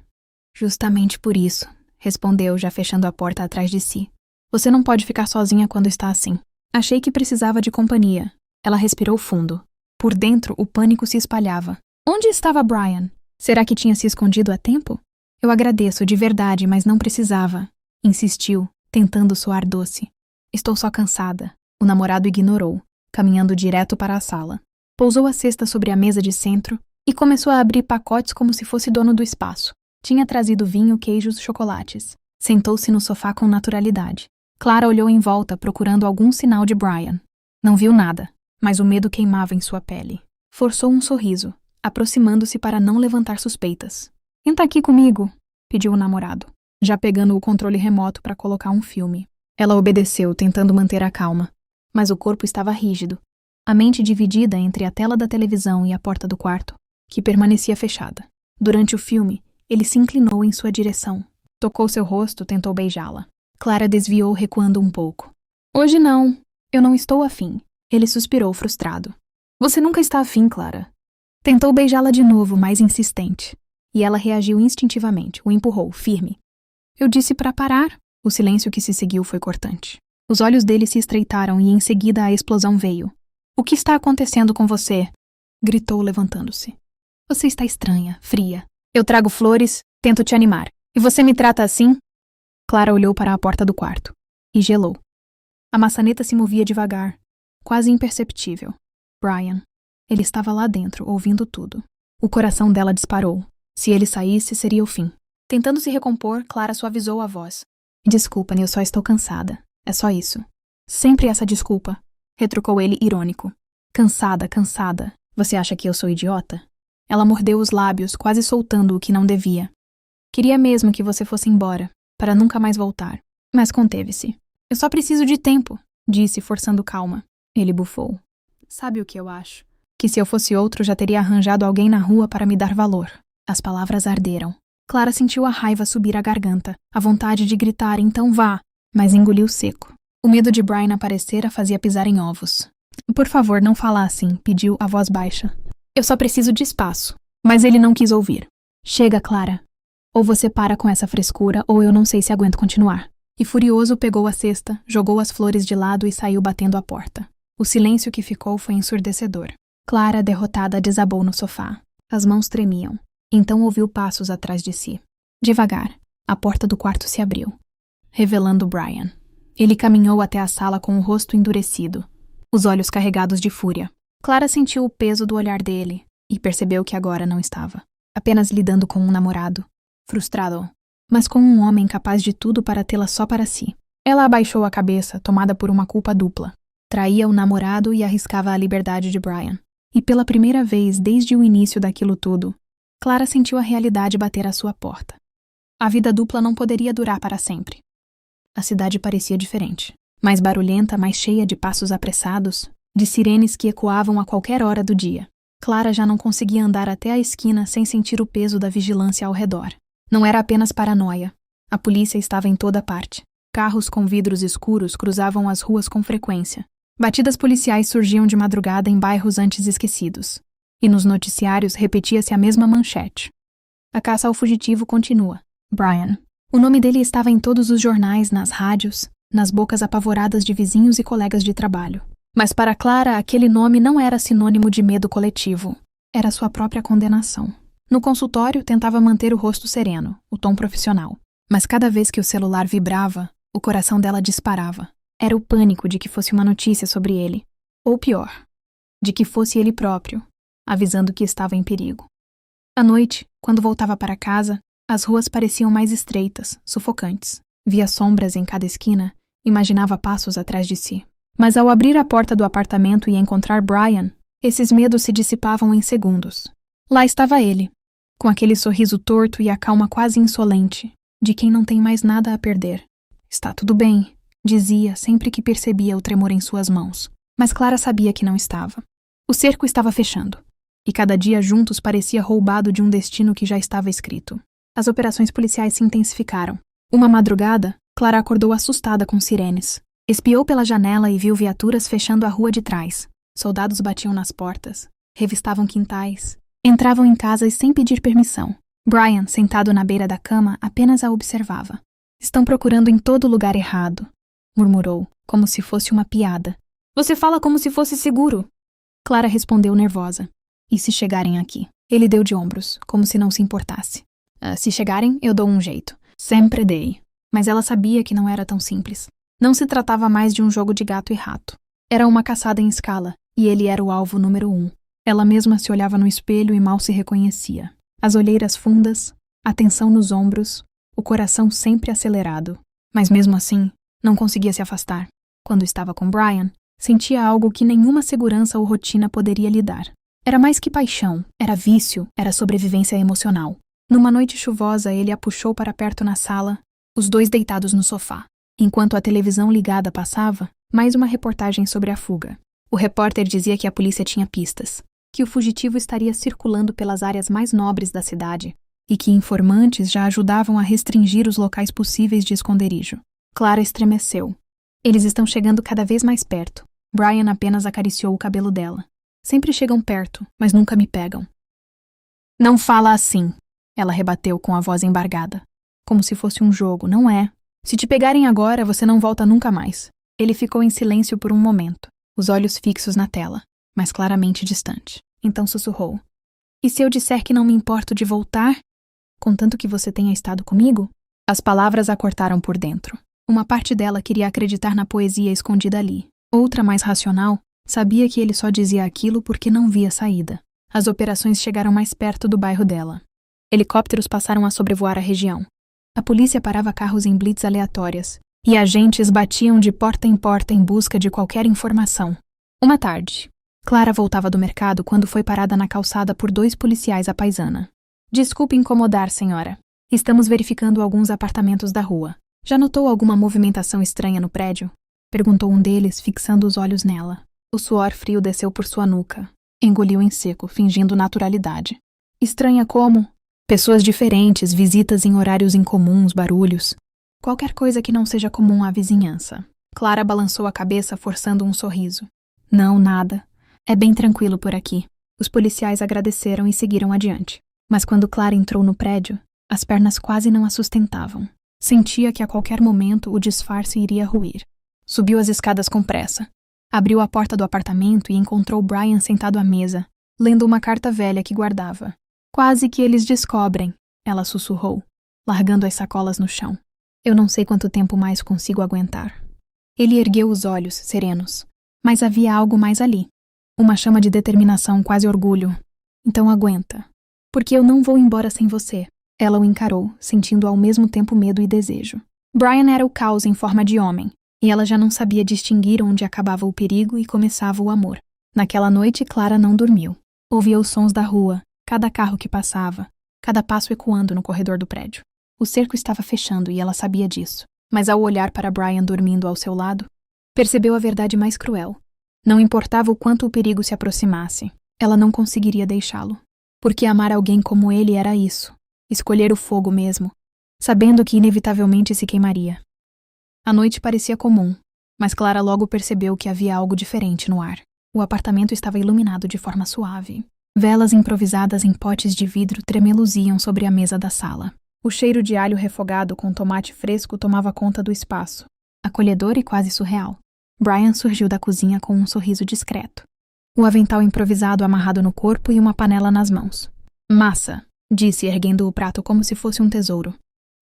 Justamente por isso, respondeu, já fechando a porta atrás de si. Você não pode ficar sozinha quando está assim. Achei que precisava de companhia. Ela respirou fundo. Por dentro, o pânico se espalhava. Onde estava Brian? Será que tinha se escondido há tempo? Eu agradeço, de verdade, mas não precisava. Insistiu, tentando soar doce. Estou só cansada. O namorado ignorou, caminhando direto para a sala. Pousou a cesta sobre a mesa de centro e começou a abrir pacotes como se fosse dono do espaço. Tinha trazido vinho, queijos, chocolates. Sentou-se no sofá com naturalidade. Clara olhou em volta, procurando algum sinal de Brian. Não viu nada, mas o medo queimava em sua pele. Forçou um sorriso, aproximando-se para não levantar suspeitas. Entra aqui comigo, pediu o namorado, já pegando o controle remoto para colocar um filme. Ela obedeceu, tentando manter a calma, mas o corpo estava rígido, a mente dividida entre a tela da televisão e a porta do quarto, que permanecia fechada. Durante o filme, ele se inclinou em sua direção. Tocou seu rosto, tentou beijá-la. Clara desviou, recuando um pouco. Hoje não. Eu não estou afim. Ele suspirou, frustrado. Você nunca está afim, Clara. Tentou beijá-la de novo, mais insistente. E ela reagiu instintivamente, o empurrou, firme. Eu disse para parar. O silêncio que se seguiu foi cortante. Os olhos dele se estreitaram e em seguida a explosão veio. O que está acontecendo com você? Gritou, levantando-se. Você está estranha, fria. Eu trago flores, tento te animar. E você me trata assim? Clara olhou para a porta do quarto. E gelou. A maçaneta se movia devagar, quase imperceptível. Brian. Ele estava lá dentro, ouvindo tudo. O coração dela disparou. Se ele saísse, seria o fim. Tentando se recompor, Clara suavizou a voz. Desculpa, eu só estou cansada. É só isso. Sempre essa desculpa, retrucou ele irônico. Cansada, cansada. Você acha que eu sou idiota? Ela mordeu os lábios, quase soltando o que não devia. Queria mesmo que você fosse embora, para nunca mais voltar. Mas conteve-se. Eu só preciso de tempo, disse, forçando calma. Ele bufou. Sabe o que eu acho? Que se eu fosse outro, já teria arranjado alguém na rua para me dar valor. As palavras arderam. Clara sentiu a raiva subir à garganta, a vontade de gritar, então vá, mas engoliu seco. O medo de Brian aparecer a fazia pisar em ovos. Por favor, não fala assim, pediu a voz baixa. Eu só preciso de espaço. Mas ele não quis ouvir. Chega, Clara. Ou você para com essa frescura, ou eu não sei se aguento continuar. E furioso pegou a cesta, jogou as flores de lado e saiu batendo a porta. O silêncio que ficou foi ensurdecedor. Clara, derrotada, desabou no sofá. As mãos tremiam. Então ouviu passos atrás de si. Devagar, a porta do quarto se abriu, revelando Brian. Ele caminhou até a sala com o rosto endurecido, os olhos carregados de fúria. Clara sentiu o peso do olhar dele e percebeu que agora não estava apenas lidando com um namorado, frustrado, mas com um homem capaz de tudo para tê-la só para si. Ela abaixou a cabeça, tomada por uma culpa dupla. Traía o namorado e arriscava a liberdade de Brian. E pela primeira vez desde o início daquilo tudo, Clara sentiu a realidade bater à sua porta. A vida dupla não poderia durar para sempre. A cidade parecia diferente. Mais barulhenta, mais cheia de passos apressados, de sirenes que ecoavam a qualquer hora do dia. Clara já não conseguia andar até a esquina sem sentir o peso da vigilância ao redor. Não era apenas paranoia. A polícia estava em toda parte. Carros com vidros escuros cruzavam as ruas com frequência. Batidas policiais surgiam de madrugada em bairros antes esquecidos. E nos noticiários repetia-se a mesma manchete. A caça ao fugitivo continua. Brian. O nome dele estava em todos os jornais, nas rádios, nas bocas apavoradas de vizinhos e colegas de trabalho. Mas para Clara, aquele nome não era sinônimo de medo coletivo. Era sua própria condenação. No consultório, tentava manter o rosto sereno, o tom profissional. Mas cada vez que o celular vibrava, o coração dela disparava. Era o pânico de que fosse uma notícia sobre ele. Ou pior, de que fosse ele próprio, avisando que estava em perigo. À noite, quando voltava para casa, as ruas pareciam mais estreitas, sufocantes. Via sombras em cada esquina, imaginava passos atrás de si. Mas ao abrir a porta do apartamento e encontrar Brian, esses medos se dissipavam em segundos. Lá estava ele, com aquele sorriso torto e a calma quase insolente, de quem não tem mais nada a perder. Está tudo bem, dizia sempre que percebia o tremor em suas mãos. Mas Clara sabia que não estava. O cerco estava fechando, e cada dia juntos parecia roubado de um destino que já estava escrito. As operações policiais se intensificaram. Uma madrugada, Clara acordou assustada com sirenes. Espiou pela janela e viu viaturas fechando a rua de trás. Soldados batiam nas portas, revistavam quintais, entravam em casas sem pedir permissão. Brian, sentado na beira da cama, apenas a observava. Estão procurando em todo lugar errado, murmurou, como se fosse uma piada. Você fala como se fosse seguro. Clara respondeu nervosa. E se chegarem aqui? Ele deu de ombros, como se não se importasse. Se chegarem, eu dou um jeito. Sempre dei. Mas ela sabia que não era tão simples. Não se tratava mais de um jogo de gato e rato. Era uma caçada em escala, e ele era o alvo número 1. Ela mesma se olhava no espelho e mal se reconhecia. As olheiras fundas, a tensão nos ombros, o coração sempre acelerado. Mas mesmo assim, não conseguia se afastar. Quando estava com Brian, sentia algo que nenhuma segurança ou rotina poderia lhe dar. Era mais que paixão, era vício, era sobrevivência emocional. Numa noite chuvosa, ele a puxou para perto na sala, os dois deitados no sofá. Enquanto a televisão ligada passava, mais uma reportagem sobre a fuga. O repórter dizia que a polícia tinha pistas, que o fugitivo estaria circulando pelas áreas mais nobres da cidade e que informantes já ajudavam a restringir os locais possíveis de esconderijo. Clara estremeceu. Eles estão chegando cada vez mais perto. Brian apenas acariciou o cabelo dela. Sempre chegam perto, mas nunca me pegam. Não fala assim. Ela rebateu com a voz embargada. Como se fosse um jogo, não é? Se te pegarem agora, você não volta nunca mais. Ele ficou em silêncio por um momento, os olhos fixos na tela, mas claramente distante. Então sussurrou. E se eu disser que não me importo de voltar, contanto que você tenha estado comigo? As palavras a cortaram por dentro. Uma parte dela queria acreditar na poesia escondida ali. Outra, mais racional, sabia que ele só dizia aquilo porque não via saída. As operações chegaram mais perto do bairro dela. Helicópteros passaram a sobrevoar a região. A polícia parava carros em blitz aleatórias, e agentes batiam de porta em busca de qualquer informação. Uma tarde, Clara voltava do mercado quando foi parada na calçada por 2 policiais à paisana. Desculpe incomodar, senhora. Estamos verificando alguns apartamentos da rua. Já notou alguma movimentação estranha no prédio? Perguntou um deles, fixando os olhos nela. O suor frio desceu por sua nuca. Engoliu em seco, fingindo naturalidade. Estranha como? Pessoas diferentes, visitas em horários incomuns, barulhos. Qualquer coisa que não seja comum à vizinhança. Clara balançou a cabeça, forçando um sorriso. Não, nada. É bem tranquilo por aqui. Os policiais agradeceram e seguiram adiante. Mas quando Clara entrou no prédio, as pernas quase não a sustentavam. Sentia que a qualquer momento o disfarce iria ruir. Subiu as escadas com pressa. Abriu a porta do apartamento e encontrou Brian sentado à mesa, lendo uma carta velha que guardava. Quase que eles descobrem, ela sussurrou, largando as sacolas no chão. Eu não sei quanto tempo mais consigo aguentar. Ele ergueu os olhos, serenos. Mas havia algo mais ali. Uma chama de determinação, quase orgulho. Então aguenta. Porque eu não vou embora sem você. Ela o encarou, sentindo ao mesmo tempo medo e desejo. Brian era o caos em forma de homem. e ela já não sabia distinguir onde acabava o perigo e começava o amor. Naquela noite, Clara não dormiu. Ouvia os sons da rua, cada carro que passava, cada passo ecoando no corredor do prédio. O cerco estava fechando e ela sabia disso. Mas ao olhar para Brian dormindo ao seu lado, percebeu a verdade mais cruel. Não importava o quanto o perigo se aproximasse, ela não conseguiria deixá-lo. Porque amar alguém como ele era isso, escolher o fogo mesmo, sabendo que inevitavelmente se queimaria. A noite parecia comum, mas Clara logo percebeu que havia algo diferente no ar. O apartamento estava iluminado de forma suave. Velas improvisadas em potes de vidro tremeluziam sobre a mesa da sala. O cheiro de alho refogado com tomate fresco tomava conta do espaço, acolhedor e quase surreal. Brian surgiu da cozinha com um sorriso discreto. O avental improvisado amarrado no corpo e uma panela nas mãos. Massa, disse, erguendo o prato como se fosse um tesouro.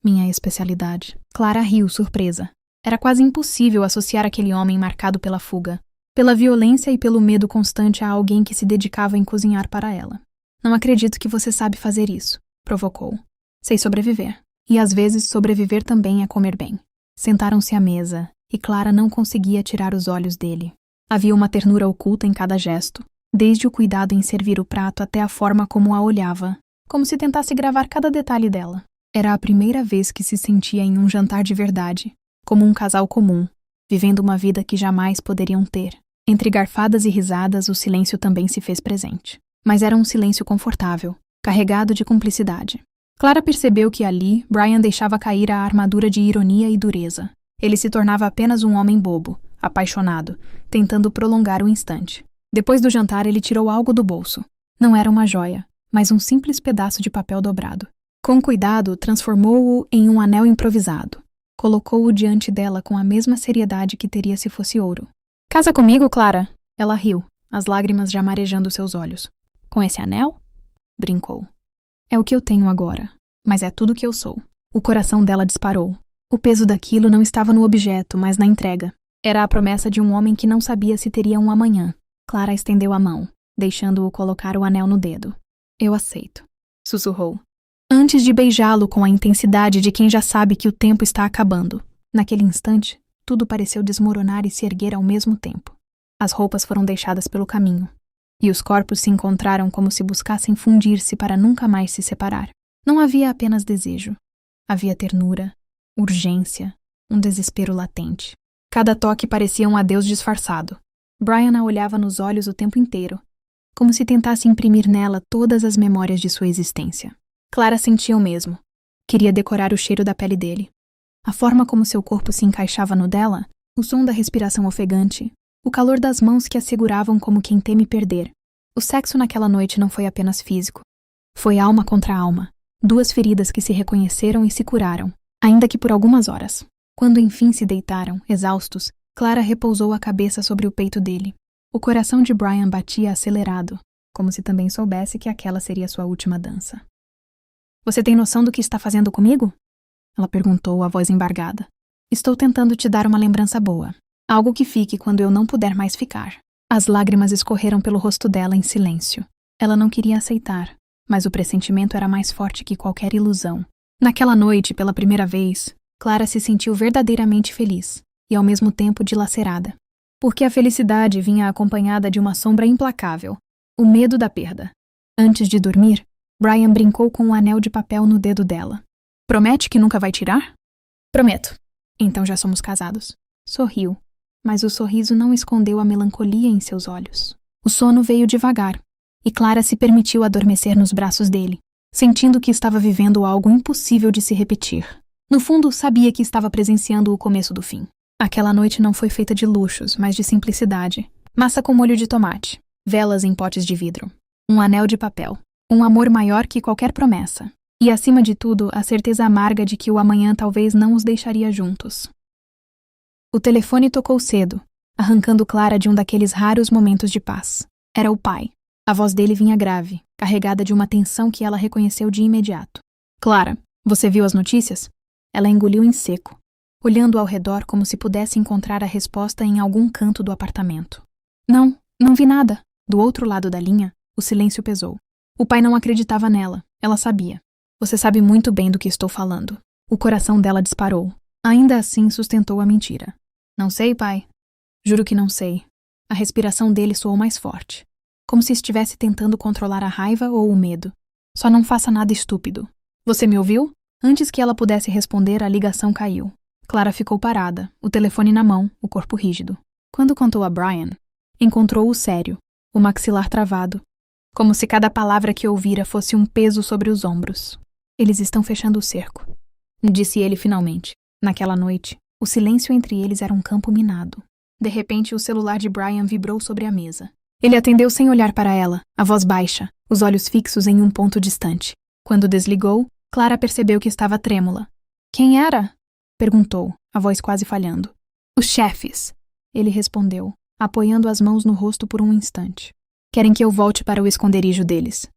Minha especialidade. Clara riu, surpresa. Era quase impossível associar aquele homem marcado pela fuga, pela violência e pelo medo constante a alguém que se dedicava em cozinhar para ela. Não acredito que você sabe fazer isso, provocou. Sei sobreviver. E às vezes sobreviver também é comer bem. Sentaram-se à mesa, e Clara não conseguia tirar os olhos dele. Havia uma ternura oculta em cada gesto, desde o cuidado em servir o prato até a forma como a olhava, como se tentasse gravar cada detalhe dela. Era a primeira vez que se sentia em um jantar de verdade, como um casal comum, vivendo uma vida que jamais poderiam ter. Entre garfadas e risadas, o silêncio também se fez presente. Mas era um silêncio confortável, carregado de cumplicidade. Clara percebeu que ali, Brian deixava cair a armadura de ironia e dureza. Ele se tornava apenas um homem bobo, apaixonado, tentando prolongar o instante. Depois do jantar, ele tirou algo do bolso. Não era uma joia, mas um simples pedaço de papel dobrado. Com cuidado, transformou-o em um anel improvisado. Colocou-o diante dela com a mesma seriedade que teria se fosse ouro. Casa comigo, Clara? Ela riu, as lágrimas já marejando seus olhos. Com esse anel? Brincou. É o que eu tenho agora, mas é tudo que eu sou. O coração dela disparou. O peso daquilo não estava no objeto, mas na entrega. Era a promessa de um homem que não sabia se teria um amanhã. Clara estendeu a mão, deixando-o colocar o anel no dedo. Eu aceito, sussurrou. Antes de beijá-lo com a intensidade de quem já sabe que o tempo está acabando. Naquele instante, tudo pareceu desmoronar e se erguer ao mesmo tempo. As roupas foram deixadas pelo caminho, e os corpos se encontraram como se buscassem fundir-se para nunca mais se separar. Não havia apenas desejo. Havia ternura, urgência, um desespero latente. Cada toque parecia um adeus disfarçado. Brian a olhava nos olhos o tempo inteiro, como se tentasse imprimir nela todas as memórias de sua existência. Clara sentia o mesmo. Queria decorar o cheiro da pele dele. A forma como seu corpo se encaixava no dela, o som da respiração ofegante, o calor das mãos que a seguravam como quem teme perder. O sexo naquela noite não foi apenas físico. Foi alma contra alma. Duas feridas que se reconheceram e se curaram, ainda que por algumas horas. Quando enfim se deitaram, exaustos, Clara repousou a cabeça sobre o peito dele. O coração de Brian batia acelerado, como se também soubesse que aquela seria sua última dança. Você tem noção do que está fazendo comigo? Ela perguntou, a voz embargada. Estou tentando te dar uma lembrança boa. Algo que fique quando eu não puder mais ficar. As lágrimas escorreram pelo rosto dela em silêncio. Ela não queria aceitar, mas o pressentimento era mais forte que qualquer ilusão. Naquela noite, pela primeira vez, Clara se sentiu verdadeiramente feliz e ao mesmo tempo dilacerada. Porque a felicidade vinha acompanhada de uma sombra implacável, o medo da perda. Antes de dormir, Brian brincou com um anel de papel no dedo dela. Promete que nunca vai tirar? Prometo. Então já somos casados. Sorriu, mas o sorriso não escondeu a melancolia em seus olhos. O sono veio devagar, e Clara se permitiu adormecer nos braços dele, sentindo que estava vivendo algo impossível de se repetir. No fundo, sabia que estava presenciando o começo do fim. Aquela noite não foi feita de luxos, mas de simplicidade. Massa com molho de tomate, velas em potes de vidro, um anel de papel. Um amor maior que qualquer promessa. E, acima de tudo, a certeza amarga de que o amanhã talvez não os deixaria juntos. O telefone tocou cedo, arrancando Clara de um daqueles raros momentos de paz. Era o pai. A voz dele vinha grave, carregada de uma tensão que ela reconheceu de imediato. Clara, você viu as notícias? Ela engoliu em seco, olhando ao redor como se pudesse encontrar a resposta em algum canto do apartamento. Não vi nada. Do outro lado da linha, o silêncio pesou. O pai não acreditava nela, ela sabia. Você sabe muito bem do que estou falando. O coração dela disparou. Ainda assim sustentou a mentira. Não sei, pai. Juro que não sei. A respiração dele soou mais forte, como se estivesse tentando controlar a raiva ou o medo. Só não faça nada estúpido. Você me ouviu? Antes que ela pudesse responder, a ligação caiu. Clara ficou parada, o telefone na mão, o corpo rígido. Quando contou a Brian, encontrou-o sério, o maxilar travado, como se cada palavra que ouvira fosse um peso sobre os ombros. Eles estão fechando o cerco, disse ele finalmente. Naquela noite, o silêncio entre eles era um campo minado. De repente, o celular de Brian vibrou sobre a mesa. Ele atendeu sem olhar para ela, a voz baixa, os olhos fixos em um ponto distante. Quando desligou, Clara percebeu que estava trêmula. Quem era? Perguntou, a voz quase falhando. Os chefes, ele respondeu, apoiando as mãos no rosto por um instante. Querem que eu volte para o esconderijo deles.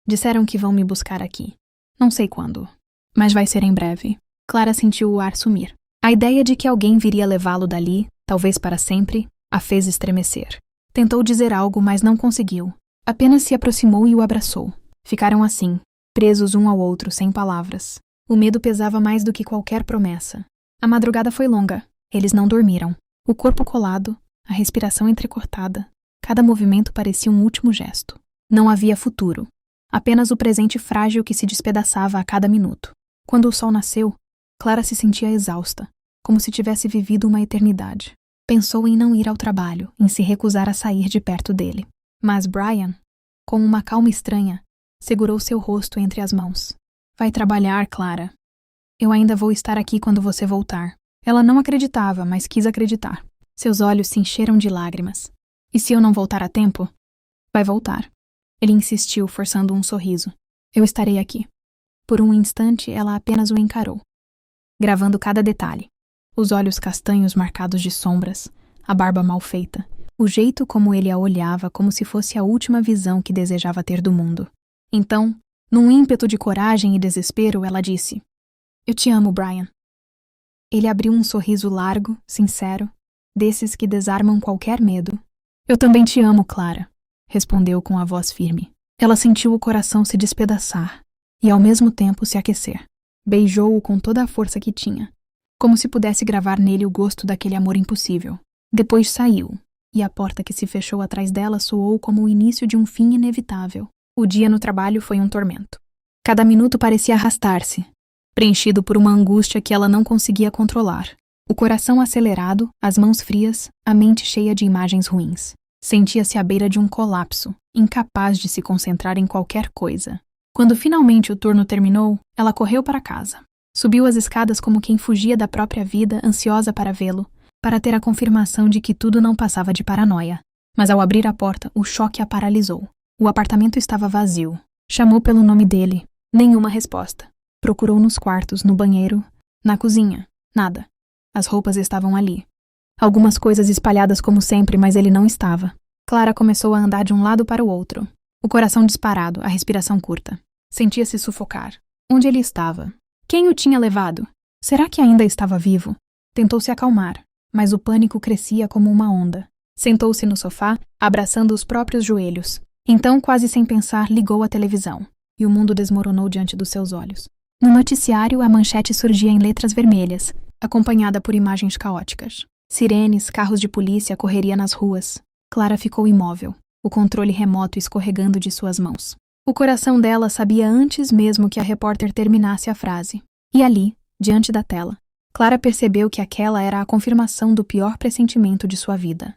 Disseram que vão me buscar aqui. Não sei quando, mas vai ser em breve. Clara sentiu o ar sumir. A ideia de que alguém viria levá-lo dali, talvez para sempre, a fez estremecer. Tentou dizer algo, mas não conseguiu. Apenas se aproximou e o abraçou. Ficaram assim, presos um ao outro, sem palavras. O medo pesava mais do que qualquer promessa. A madrugada foi longa. Eles não dormiram. O corpo colado, a respiração entrecortada. Cada movimento parecia um último gesto. Não havia futuro. Apenas o presente frágil que se despedaçava a cada minuto. Quando o sol nasceu, Clara se sentia exausta, como se tivesse vivido uma eternidade. Pensou em não ir ao trabalho, em se recusar a sair de perto dele. Mas Brian, com uma calma estranha, segurou seu rosto entre as mãos. Vai trabalhar, Clara. Eu ainda vou estar aqui quando você voltar. Ela não acreditava, mas quis acreditar. Seus olhos se encheram de lágrimas. E se eu não voltar a tempo? Vai voltar. Ele insistiu, forçando um sorriso. Eu estarei aqui. Por um instante, ela apenas o encarou, gravando cada detalhe. Os olhos castanhos marcados de sombras, a barba mal feita, o jeito como ele a olhava como se fosse a última visão que desejava ter do mundo. Então, num ímpeto de coragem e desespero, ela disse: Eu te amo, Brian. Ele abriu um sorriso largo, sincero, desses que desarmam qualquer medo. Eu também te amo, Clara, respondeu com a voz firme. Ela sentiu o coração se despedaçar e ao mesmo tempo se aquecer. Beijou-o com toda a força que tinha, como se pudesse gravar nele o gosto daquele amor impossível. Depois saiu, e a porta que se fechou atrás dela soou como o início de um fim inevitável. O dia no trabalho foi um tormento. Cada minuto parecia arrastar-se, preenchido por uma angústia que ela não conseguia controlar. O coração acelerado, as mãos frias, a mente cheia de imagens ruins. Sentia-se à beira de um colapso, incapaz de se concentrar em qualquer coisa. Quando finalmente o turno terminou, ela correu para casa. Subiu as escadas como quem fugia da própria vida, ansiosa para vê-lo, para ter a confirmação de que tudo não passava de paranoia. Mas ao abrir a porta, o choque a paralisou. O apartamento estava vazio. Chamou pelo nome dele. Nenhuma resposta. Procurou nos quartos, no banheiro, na cozinha. Nada. As roupas estavam ali. Algumas coisas espalhadas como sempre, mas ele não estava. Clara começou a andar de um lado para o outro. O coração disparado, a respiração curta. Sentia-se sufocar. Onde ele estava? Quem o tinha levado? Será que ainda estava vivo? Tentou se acalmar, mas o pânico crescia como uma onda. Sentou-se no sofá, abraçando os próprios joelhos. Então, quase sem pensar, ligou a televisão. E o mundo desmoronou diante dos seus olhos. No noticiário, a manchete surgia em letras vermelhas, acompanhada por imagens caóticas. Sirenes, carros de polícia, correria nas ruas. Clara ficou imóvel, o controle remoto escorregando de suas mãos. O coração dela sabia antes mesmo que a repórter terminasse a frase. E ali, diante da tela, Clara percebeu que aquela era a confirmação do pior pressentimento de sua vida.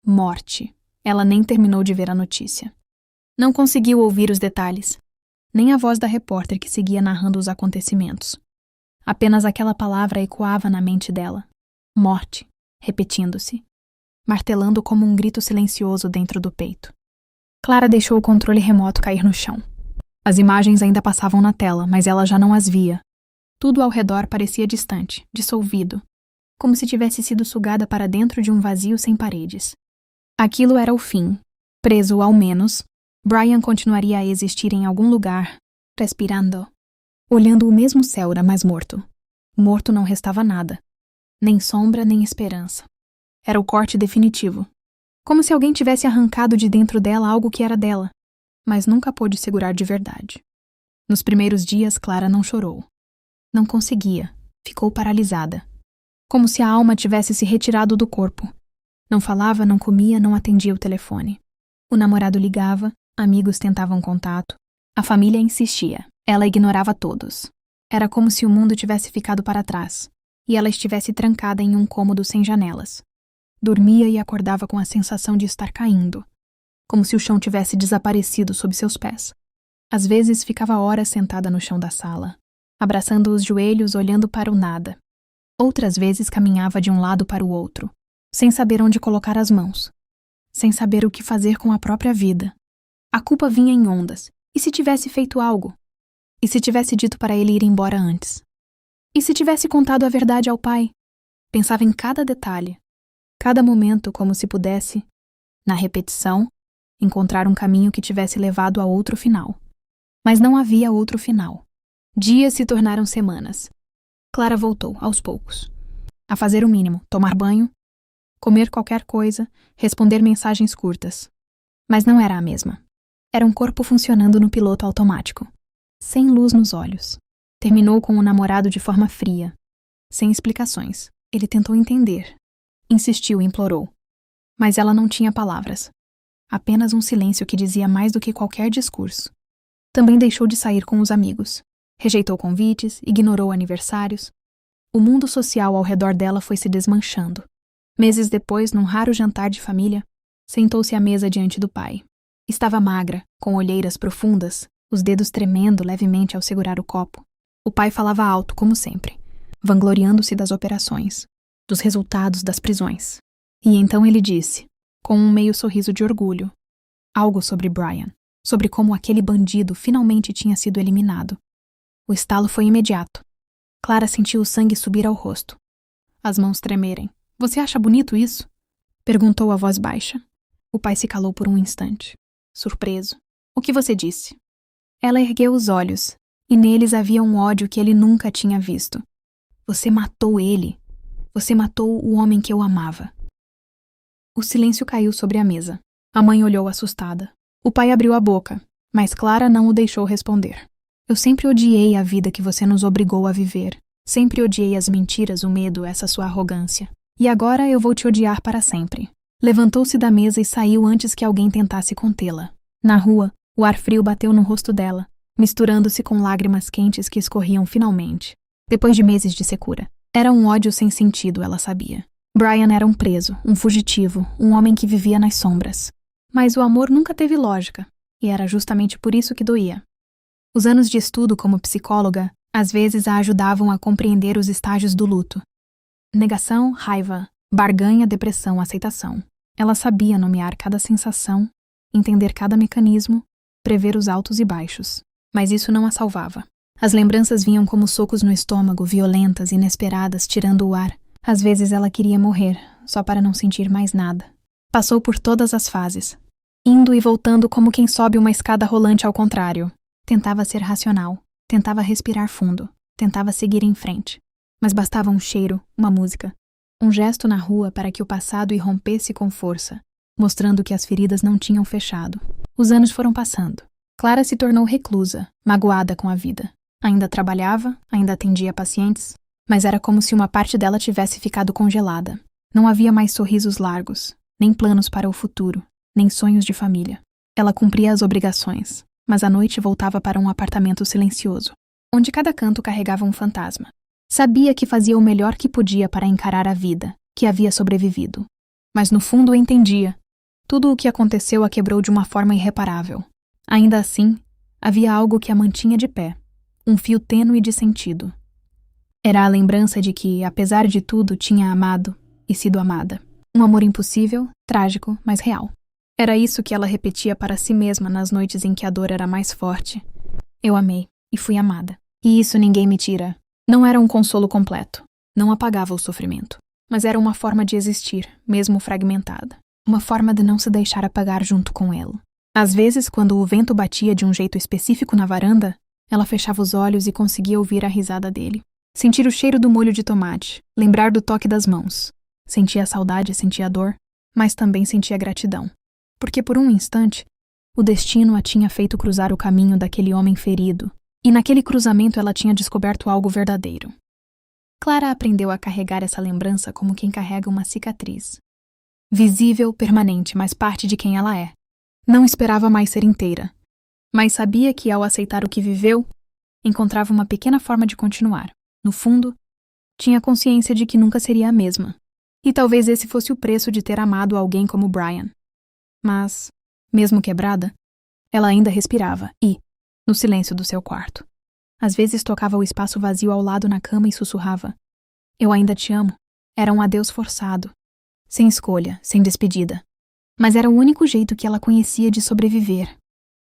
Morte. Ela nem terminou de ver a notícia. Não conseguiu ouvir os detalhes, nem a voz da repórter que seguia narrando os acontecimentos. Apenas aquela palavra ecoava na mente dela. Morte, repetindo-se, martelando como um grito silencioso dentro do peito. Clara deixou o controle remoto cair no chão. As imagens ainda passavam na tela, mas ela já não as via. Tudo ao redor parecia distante, dissolvido, como se tivesse sido sugada para dentro de um vazio sem paredes. Aquilo era o fim. Preso ao menos, Brian continuaria a existir em algum lugar, respirando, olhando o mesmo céu, mas morto. Morto não restava nada. Nem sombra, nem esperança. Era o corte definitivo. Como se alguém tivesse arrancado de dentro dela algo que era dela, mas nunca pôde segurar de verdade. Nos primeiros dias, Clara não chorou. Não conseguia. Ficou paralisada. como se a alma tivesse se retirado do corpo. Não falava, não comia, não atendia o telefone. O namorado ligava, amigos tentavam contato, a família insistia, ela ignorava todos. Era como se o mundo tivesse ficado para trás, e ela estivesse trancada em um cômodo sem janelas. Dormia e acordava com a sensação de estar caindo, como se o chão tivesse desaparecido sob seus pés. Às vezes ficava horas sentada no chão da sala, abraçando os joelhos, olhando para o nada. Outras vezes caminhava de um lado para o outro, sem saber onde colocar as mãos, sem saber o que fazer com a própria vida. A culpa vinha em ondas. E se tivesse feito algo? E se tivesse dito para ele ir embora antes? E se tivesse contado a verdade ao pai? Pensava em cada detalhe, cada momento, como se pudesse, na repetição, encontrar um caminho que tivesse levado a outro final. Mas não havia outro final. Dias se tornaram semanas. Clara voltou, aos poucos, a fazer o mínimo, tomar banho, comer qualquer coisa, responder mensagens curtas. Mas não era a mesma. Era um corpo funcionando no piloto automático, sem luz nos olhos. Terminou com o namorado de forma fria, sem explicações. Ele tentou entender. Insistiu, implorou. Mas ela não tinha palavras. Apenas um silêncio que dizia mais do que qualquer discurso. Também deixou de sair com os amigos. Rejeitou convites, ignorou aniversários. O mundo social ao redor dela foi se desmanchando. Meses depois, num raro jantar de família, sentou-se à mesa diante do pai. Estava magra, com olheiras profundas, os dedos tremendo levemente ao segurar o copo. O pai falava alto, como sempre, vangloriando-se das operações, dos resultados das prisões. E então ele disse, com um meio sorriso de orgulho, algo sobre Brian, sobre como aquele bandido finalmente tinha sido eliminado. O estalo foi imediato. Clara sentiu o sangue subir ao rosto, as mãos tremerem. Você acha bonito isso? Perguntou a voz baixa. O pai se calou por um instante, surpreso. O que você disse? Ela ergueu os olhos, e neles havia um ódio que ele nunca tinha visto. Você matou ele. Você matou o homem que eu amava. O silêncio caiu sobre a mesa. A mãe olhou assustada. O pai abriu a boca, mas Clara não o deixou responder. Eu sempre odiei a vida que você nos obrigou a viver. Sempre odiei as mentiras, o medo, essa sua arrogância. E agora eu vou te odiar para sempre. Levantou-se da mesa e saiu antes que alguém tentasse contê-la. Na rua, o ar frio bateu no rosto dela, misturando-se com lágrimas quentes que escorriam finalmente. Depois de meses de secura. Era um ódio sem sentido, ela sabia. Brian era um preso, um fugitivo, um homem que vivia nas sombras. Mas o amor nunca teve lógica, e era justamente por isso que doía. Os anos de estudo como psicóloga, às vezes a ajudavam a compreender os estágios do luto. Negação, raiva, barganha, depressão, aceitação. Ela sabia nomear cada sensação, entender cada mecanismo, prever os altos e baixos. Mas isso não a salvava. As lembranças vinham como socos no estômago, violentas, inesperadas, tirando o ar. Às vezes ela queria morrer, só para não sentir mais nada. Passou por todas as fases, indo e voltando como quem sobe uma escada rolante ao contrário. Tentava ser racional, tentava respirar fundo, tentava seguir em frente. Mas bastava um cheiro, uma música, um gesto na rua para que o passado irrompesse com força, mostrando que as feridas não tinham fechado. Os anos foram passando. Clara se tornou reclusa, magoada com a vida. Ainda trabalhava, ainda atendia pacientes, mas era como se uma parte dela tivesse ficado congelada. Não havia mais sorrisos largos, nem planos para o futuro, nem sonhos de família. Ela cumpria as obrigações, mas à noite voltava para um apartamento silencioso, onde cada canto carregava um fantasma. Sabia que fazia o melhor que podia para encarar a vida, que havia sobrevivido. Mas no fundo entendia. Tudo o que aconteceu a quebrou de uma forma irreparável. Ainda assim, havia algo que a mantinha de pé, um fio tênue de sentido. Era a lembrança de que, apesar de tudo, tinha amado e sido amada. Um amor impossível, trágico, mas real. Era isso que ela repetia para si mesma nas noites em que a dor era mais forte. Eu amei e fui amada. E isso ninguém me tira. Não era um consolo completo. Não apagava o sofrimento. Mas era uma forma de existir, mesmo fragmentada. Uma forma de não se deixar apagar junto com ele. Às vezes, quando o vento batia de um jeito específico na varanda, ela fechava os olhos e conseguia ouvir a risada dele. Sentir o cheiro do molho de tomate, lembrar do toque das mãos. Sentia a saudade, sentia a dor, mas também sentia gratidão. Porque por um instante, o destino a tinha feito cruzar o caminho daquele homem ferido, e naquele cruzamento ela tinha descoberto algo verdadeiro. Clara aprendeu a carregar essa lembrança como quem carrega uma cicatriz. Visível, permanente, mas parte de quem ela é. Não esperava mais ser inteira, mas sabia que ao aceitar o que viveu, encontrava uma pequena forma de continuar. No fundo, tinha consciência de que nunca seria a mesma. E talvez esse fosse o preço de ter amado alguém como Brian. Mas, mesmo quebrada, ela ainda respirava e, no silêncio do seu quarto, às vezes tocava o espaço vazio ao lado na cama e sussurrava: "Eu ainda te amo." Era um adeus forçado, sem escolha, sem despedida. Mas era o único jeito que ela conhecia de sobreviver.